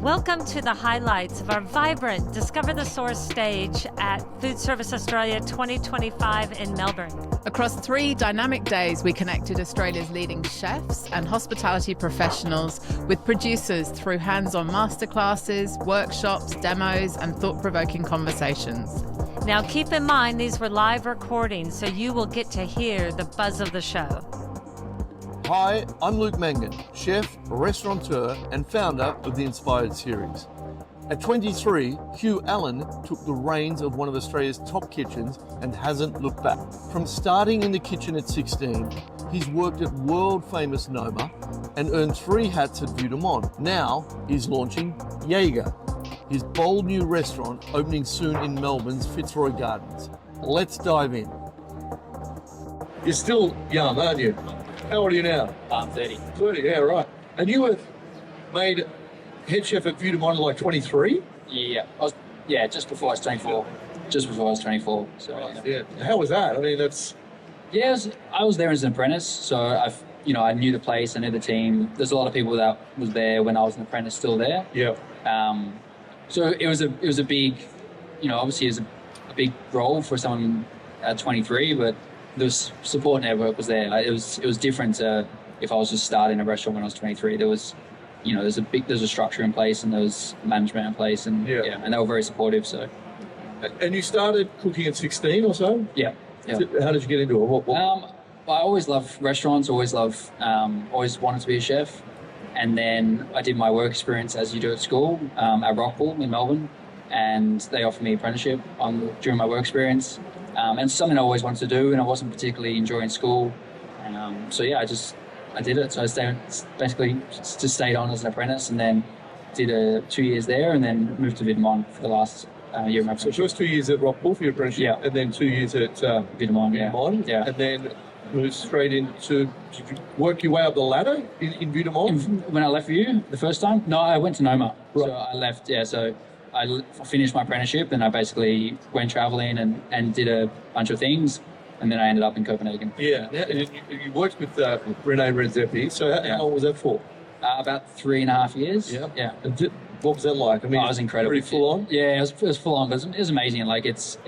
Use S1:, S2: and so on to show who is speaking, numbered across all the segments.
S1: Welcome to the highlights of our vibrant Discover the Source stage at Food Service Australia 2025 in Melbourne.
S2: Across 3 dynamic days, we connected Australia's leading chefs and hospitality professionals with producers through hands-on masterclasses, workshops, demos, and thought-provoking conversations.
S1: Now keep in mind these were live recordings, so you will get to hear the buzz of the show.
S3: Hi, I'm Luke Mangan, chef, restaurateur and founder of the Inspired series. At 23, Hugh Allen took the reins of one of Australia's top kitchens and hasn't looked back. From starting in the kitchen at 16, he's worked at world-famous Noma and earned 3 hats at Vue de Monde. Now he's launching Yiaga, his bold new restaurant opening soon in Melbourne's Fitzroy Gardens. Let's dive in. You're still young, aren't you? How old are you now?
S4: I'm 30.
S3: 30, yeah, right. And you were made head chef at Vue de Monde at like 23?
S4: Yeah, just before I was 24. Just before I was 24. So
S3: Yeah. How was that? I mean, that's...
S4: yeah, I was there as an apprentice, so I knew the place, I knew the team. There's a lot of people that was there when I was an apprentice still there.
S3: Yeah.
S4: So it was a big, obviously it was a big role for someone at 23, but the support network was there. It was different to if I was just starting a restaurant when I was 23. There was, there's a structure in place and there was management in place, and and they were very supportive. So.
S3: And you started cooking at 16 or so?
S4: Yeah.
S3: How did you get into it?
S4: I always loved restaurants. Always wanted to be a chef, and then I did my work experience as you do at school at Rockpool in Melbourne, and they offered me apprenticeship during my work experience. And it's something I always wanted to do, and I wasn't particularly enjoying school. I did it. So I basically just stayed on as an apprentice, and then did 2 years there, and then moved to Vue de Monde for the last year of my apprenticeship.
S3: So first 2 years at Rockpool for your apprenticeship, and then 2 years at
S4: Vue de Monde, yeah.
S3: And then moved straight into, did you work your way up the ladder in Vue de Monde?
S4: When I left Vue the first time? No, I went to Noma. Right. So I left, so I finished my apprenticeship, and I basically went traveling and did a bunch of things, and then I ended up in Copenhagen.
S3: Yeah, you worked with Rene Redzepi, so how long was that for?
S4: About 3.5 years. Yeah.
S3: And what was that like? I mean,
S4: it was incredible.
S3: Pretty full on?
S4: Yeah, it was full on, but it was amazing. Like it's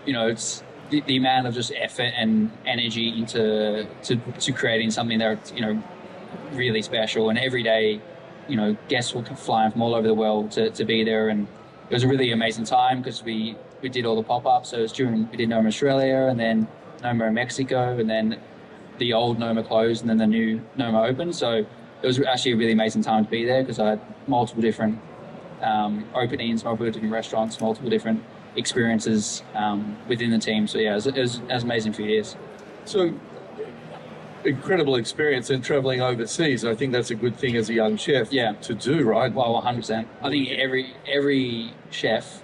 S4: the amount of just effort and energy into creating something that's, really special, and every day, guests were flying from all over the world to be there, and it was a really amazing time because we did all the pop-ups. So it was we did Noma Australia, and then Noma in Mexico, and then the old Noma closed, and then the new Noma opened. So it was actually a really amazing time to be there because I had multiple different openings, multiple different restaurants, multiple different experiences within the team. So yeah, it was an amazing few years.
S3: So incredible experience in traveling overseas. I think that's a good thing as a young chef to do, right?
S4: Well, 100%. I think every chef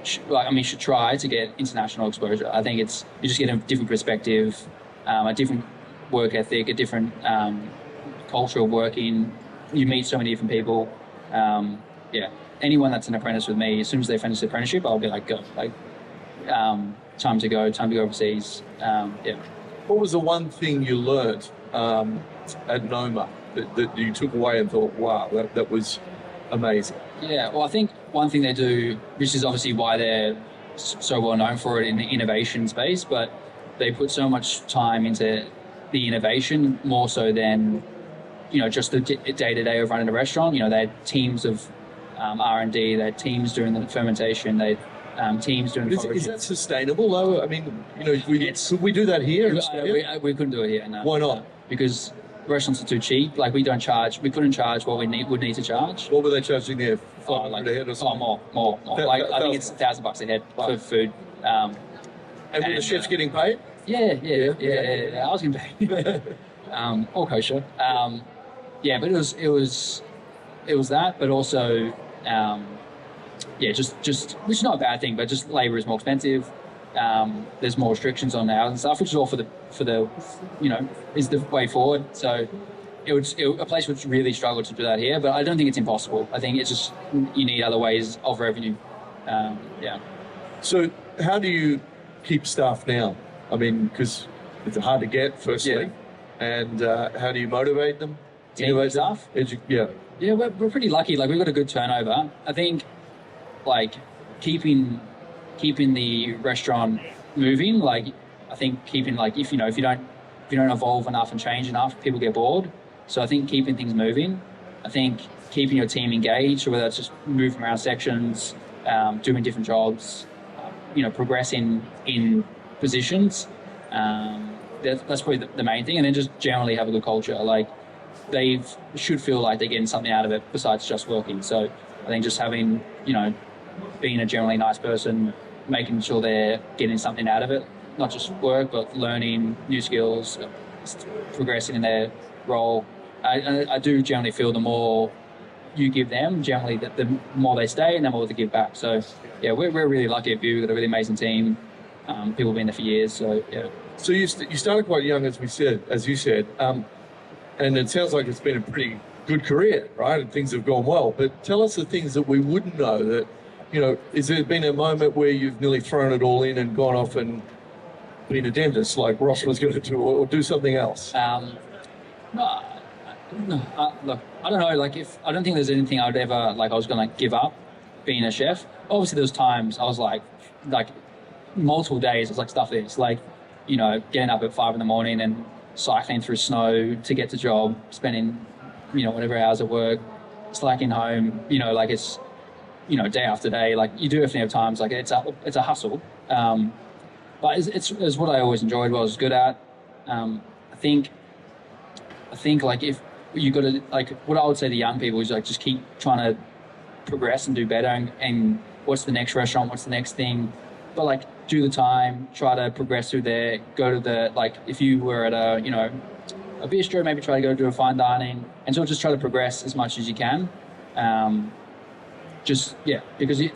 S4: should try to get international exposure. I think you just get a different perspective, a different work ethic, a different culture of working. You meet so many different people. Anyone that's an apprentice with me, as soon as they finish the apprenticeship, I'll be like, go. Time to go overseas.
S3: What was the one thing you learned at Noma that you took away and thought, wow, that was amazing?
S4: Yeah, well, I think one thing they do, which is obviously why they're so well known for it in the innovation space, but they put so much time into the innovation more so than, just the day-to-day of running a restaurant. They had teams of R&D, they had teams doing the fermentation, they had teams doing the
S3: Is that sustainable though? I mean, could we do that here in Australia?
S4: We couldn't do it here, no.
S3: Why not?
S4: Because restaurants are too cheap. Like we couldn't charge what we would need to charge.
S3: What were they charging there? $500 a head or something?
S4: More. Like I think it's $1,000 a head for food.
S3: And were the chefs getting paid?
S4: Yeah. I was getting paid. All kosher. But it was that, but also just which is not a bad thing, but just labor is more expensive. There's more restrictions on hours and stuff, which is all for the is the way forward. So a place would really struggle to do that here, but I don't think it's impossible. I think it's just you need other ways of revenue.
S3: So how do you keep staff now? I mean, because it's hard to get, firstly, and how do you motivate them?
S4: team and stuff.
S3: Yeah.
S4: Yeah, we're pretty lucky. Like, we've got a good turnover. I think, like, keeping the restaurant moving. Like, I think keeping, like, if you don't evolve enough and change enough, people get bored. So I think keeping things moving. I think keeping your team engaged, whether it's just moving around sections, doing different jobs, progressing in positions. That's probably the main thing. And then just generally have a good culture. Like, they should feel like they're getting something out of it besides just working. So I think just having, being a generally nice person, making sure they're getting something out of it, not just work, but learning new skills, progressing in their role. I do generally feel the more you give them, generally the more they stay and the more they give back. So yeah, we're really lucky at View. We've got a really amazing team. People have been there for years. So yeah.
S3: So you started quite young, as you said, and it sounds like it's been a pretty good career, right? And things have gone well. But tell us the things that we wouldn't know. That, is there been a moment where you've nearly thrown it all in and gone off and been a dentist like Ross was going to do, or do something else?
S4: Look, I don't know. Like, I don't think there's anything I was going to give up being a chef. Obviously, there was times I was like multiple days. I was like, stuff this, like, getting up at 5 a.m. and cycling through snow to get to job, spending, whatever hours at work, slacking home. Like, it's, day after day. Like, you do definitely have times like it's a hustle. But it's what I always enjoyed, what I was good at. I think like, if you got to, like, what I would say to young people is, like, just keep trying to progress and do better, and what's the next restaurant, what's the next thing, but, like, do the time, try to progress through there, go to the, like, if you were at a bistro, maybe try to go to a fine dining, and so just try to progress as much as you can. Because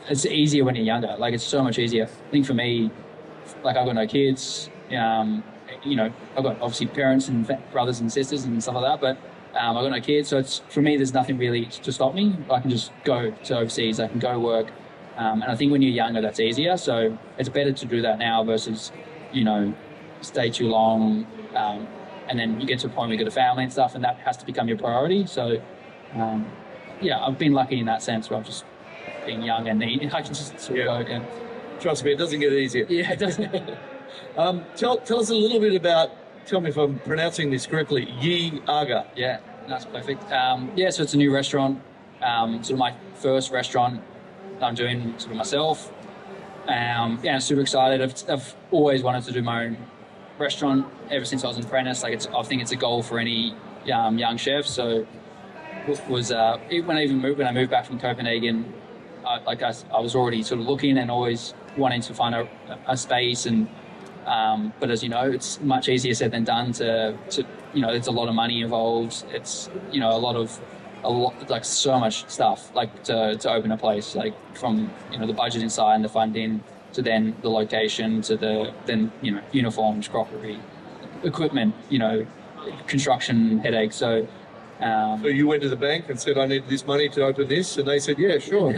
S4: it's easier when you're younger. Like, it's so much easier. I think for me, like, I've got no kids, I've got obviously parents and brothers and sisters and stuff like that, but I've got no kids, so for me, there's nothing really to stop me. I can just go to overseas, I can go work, and I think when you're younger, that's easier. So it's better to do that now versus, stay too long, and then you get to a point where you got a family and stuff, and that has to become your priority. So, I've been lucky in that sense where I've just been young and I can just sort of go again.
S3: Trust me, it doesn't get easier.
S4: Yeah, it doesn't.
S3: Tell us a little bit about, tell me if I'm pronouncing this correctly, Yiaga.
S4: Yeah, that's perfect. So it's a new restaurant, sort of my first restaurant I'm doing sort of myself. I'm super excited. I've always wanted to do my own restaurant ever since I was an apprentice. Like, I think it's a goal for any young chef. So when I moved back from Copenhagen, I was already sort of looking and always wanting to find a space, and but as you know, it's much easier said than done to there's a lot of money involved. It's a lot like so much stuff, like to open a place, like from the budget inside and the funding to then the location to then uniforms, crockery, equipment, construction headaches. So
S3: you went to the bank and said, I need this money to open this, and they said, yeah, sure.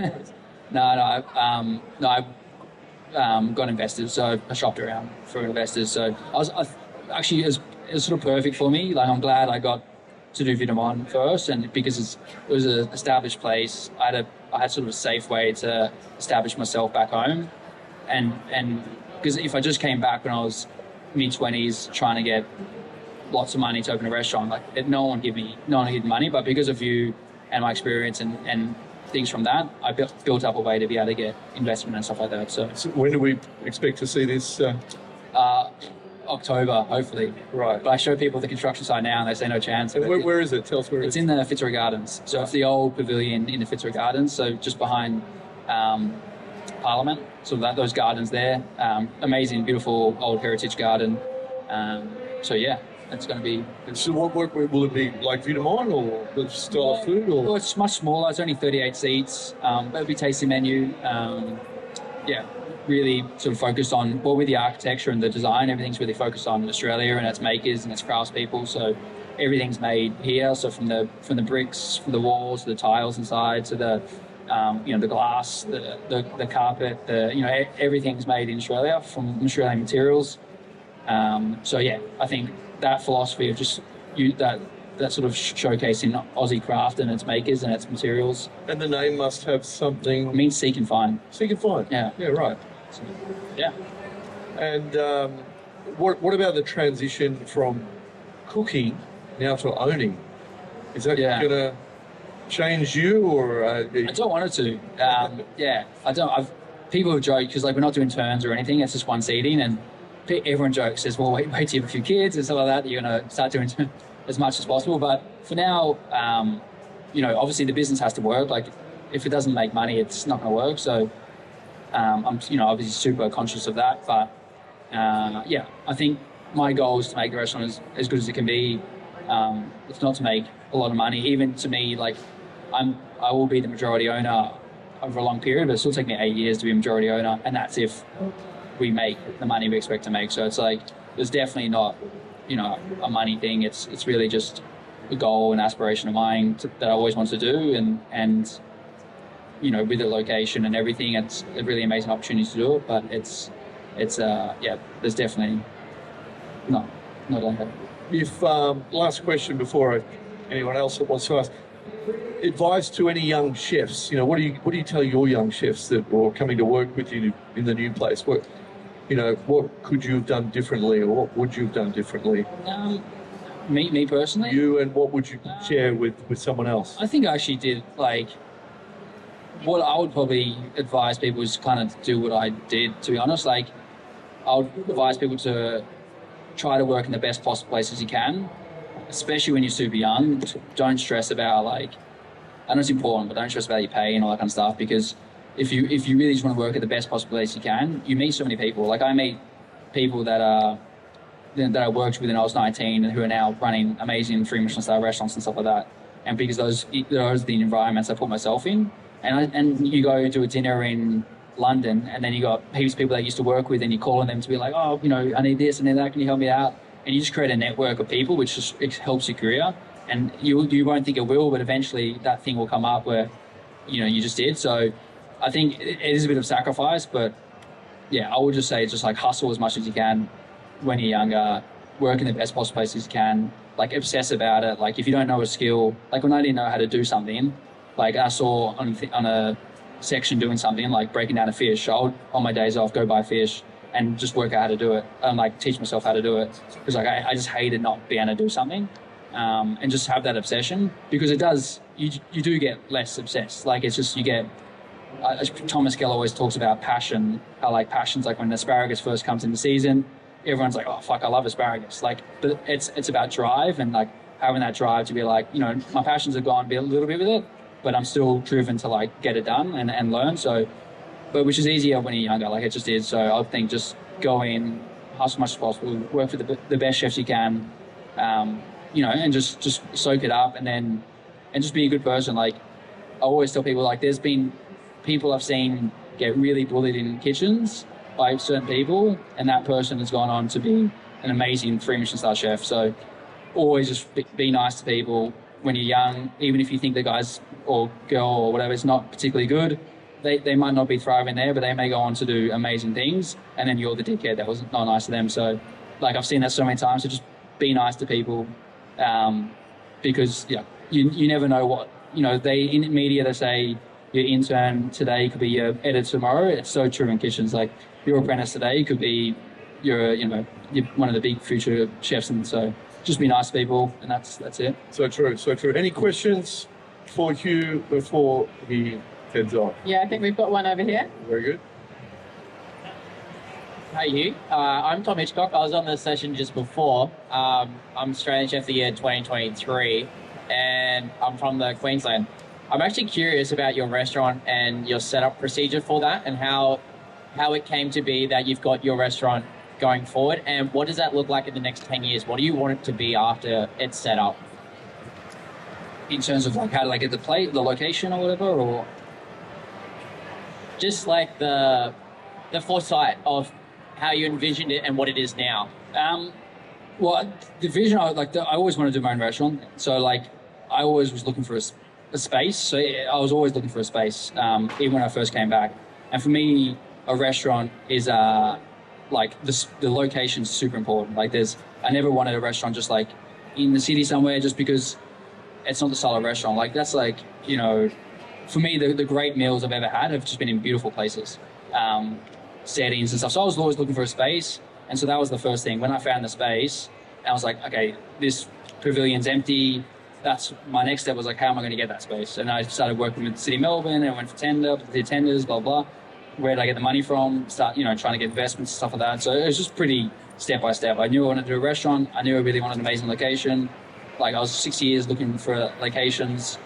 S4: I got investors, so I shopped around for investors. So it was sort of perfect for me. Like, I'm glad I got to do Vitamon first, and because it was an established place, I had sort of a safe way to establish myself back home, and because if I just came back when I was mid-20s trying to get lots of money to open a restaurant, like, no one would give me money, but because of you and my experience and things from that, I built up a way to be able to get investment and stuff like that. So
S3: when do we expect to see this?
S4: October, hopefully.
S3: Right.
S4: But I show people the construction site now and they say no chance.
S3: And where is it? Tell us where it is.
S4: It's in the Fitzroy Gardens. So it's the old pavilion in the Fitzroy Gardens, so just behind Parliament. So those gardens there. Amazing, beautiful old heritage garden. So yeah, it's going to be good.
S3: So what will it be, like Vitamon or the style of food? Or?
S4: Well, it's much smaller. It's only 38 seats. But it'll be tasting menu. Really sort of focused on, with the architecture and the design, everything's really focused on Australia and its makers and its craftspeople. So everything's made here. So from the bricks, from the walls, to the tiles inside, to the the glass, the carpet, everything's made in Australia from Australian materials. I think that philosophy of just that that sort of showcasing Aussie craft and its makers and its materials.
S3: And the name must have something.
S4: It means seek and find.
S3: Seek and find.
S4: Yeah.
S3: Yeah, right.
S4: So, yeah.
S3: And what about the transition from cooking now to owning? Is that going to change you, or?
S4: I don't want it to. I don't. People have joked because like we're not doing turns or anything. It's just one seating, and everyone jokes says, "Well, wait till you have a few kids and stuff like that. You're going to start doing as much as possible." But for now, obviously the business has to work. Like if it doesn't make money, it's not going to work. So I'm, obviously super conscious of that. But I think my goal is to make the restaurant as good as it can be. It's not to make a lot of money. Even to me, like I will be the majority owner over a long period, but it'll still take me 8 years to be a majority owner, and that's if we make the money we expect to make. So it's like there's definitely not, a money thing. It's really just a goal and aspiration of mine that I always want to do, and with the location and everything, it's a really amazing opportunity to do it. But it's there's definitely not like that.
S3: If last question before anyone else that wants to ask, advice to any young chefs. What do you tell your young chefs that are coming to work with you in the new place? What could you have done differently, or what would you have done differently?
S4: Me personally.
S3: You, and what would you share with someone else?
S4: I think I actually did what I would probably advise people is kind of do what I did. To be honest, I would advise people to try to work in the best possible places you can, especially when you're super young. Don't stress about I know it's important, but don't stress about your pay and all that kind of stuff, because if you really just want to work at the best possible place you can, you meet so many people. I meet people that I worked with when I was 19 and who are now running amazing 3 Michelin star restaurants and stuff like that. And because those are the environments I put myself in. And you go to a dinner in London, and then you got heaps of people that you used to work with, and you call on them to be like, oh, I need this, I need that, can you help me out? And you just create a network of people, which just helps your career. And you won't think it will, but eventually that thing will come up where, you just did. So I think it is a bit of sacrifice, but yeah, I would just say just hustle as much as you can when you're younger, work in the best possible places you can, obsess about it. If you don't know a skill, when I didn't know how to do something, I saw on a section doing something breaking down a fish, I would on my days off go buy fish and just work out how to do it and teach myself how to do it, because I just hated not being able to do something, and just have that obsession, because it does, you do get less obsessed. It's just you get Thomas Geller always talks about passion, how passion's when asparagus first comes into season, everyone's like, oh fuck, I love asparagus, but it's about drive, and having that drive to be my passions are gone, be a little bit with it, but I'm still driven to get it done and learn. So, but which is easier when you're younger, it just is. So I think just go in, hustle as much as possible, work for the best chefs you can, and just soak it up, and just be a good person. I always tell people, there's been people I've seen get really bullied in kitchens by certain people, and that person has gone on to be an amazing 3 Michelin star chef. So always just be nice to people when you're young, even if you think the guy's or girl or whatever is not particularly good, they might not be thriving there, but they may go on to do amazing things, and then you're the dickhead that was not nice to them. So I've seen that so many times. So just be nice to people, because you never know what, in media they say your intern today could be your editor tomorrow. It's so true in kitchens. Your apprentice today could be you're one of the big future chefs, and so just be nice to people, and that's it.
S3: So true. Any questions for Hugh before he heads off?
S2: Yeah, I think we've got one over here.
S3: Very good.
S5: Hey Hugh, I'm Tom Hitchcock. I was on the session just before. I'm Australian Chef of the Year 2023, and I'm from the Queensland. I'm actually curious about your restaurant and your setup procedure for that, and how it came to be that you've got your restaurant going forward, and what does that look like in the next 10 years? What do you want it to be after it's set up?
S4: In terms of how to get the location or whatever, or
S5: just the foresight of how you envisioned it and what it is now.
S4: Well, the vision, I always wanted to do my own restaurant. So I always was looking for a space. So I was always looking for a space, even when I first came back. And for me, a restaurant is the location's super important. I never wanted a restaurant just in the city somewhere, just because it's not the style of restaurant. Like that's like, you know, for me, the great meals I've ever had have just been in beautiful places, settings and stuff. So I was always looking for a space. And so that was the first thing. When I found the space, I was like, okay, this pavilion's empty. That's my next step was like, how am I going to get that space? And I started working with the City of Melbourne and went for did tenders, blah, blah. Where did I get the money from? Start, you know, trying to get investments, stuff like that. So it was just pretty step by step. I knew I wanted to do a restaurant. I knew I really wanted an amazing location. Like I was 6 years looking for locations,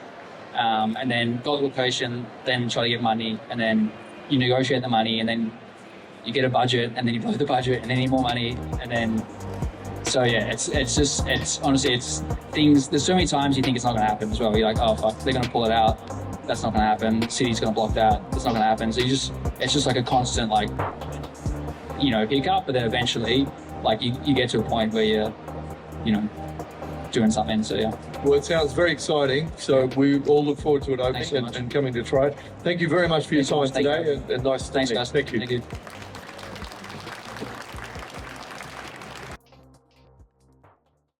S4: and then got the location, then try to get money, and then you negotiate the money, and then you get a budget, and then you blow the budget, and then you need more money, and then so yeah, it's honestly it's things. There's so many times you think it's not going to happen as well. You're like, oh fuck, they're going to pull it out. That's not going to happen. City's going to block that. That's not going to happen. So it's just like a constant like, you know, hiccup, but then eventually, like you get to a point where you're, you know, doing something. So yeah.
S3: Well, it sounds very exciting. So we all look forward to it opening and coming to try it. Thank you very much for your time today, and nice to meet you.
S4: Thanks, guys.
S3: Thank you.
S4: Thank you.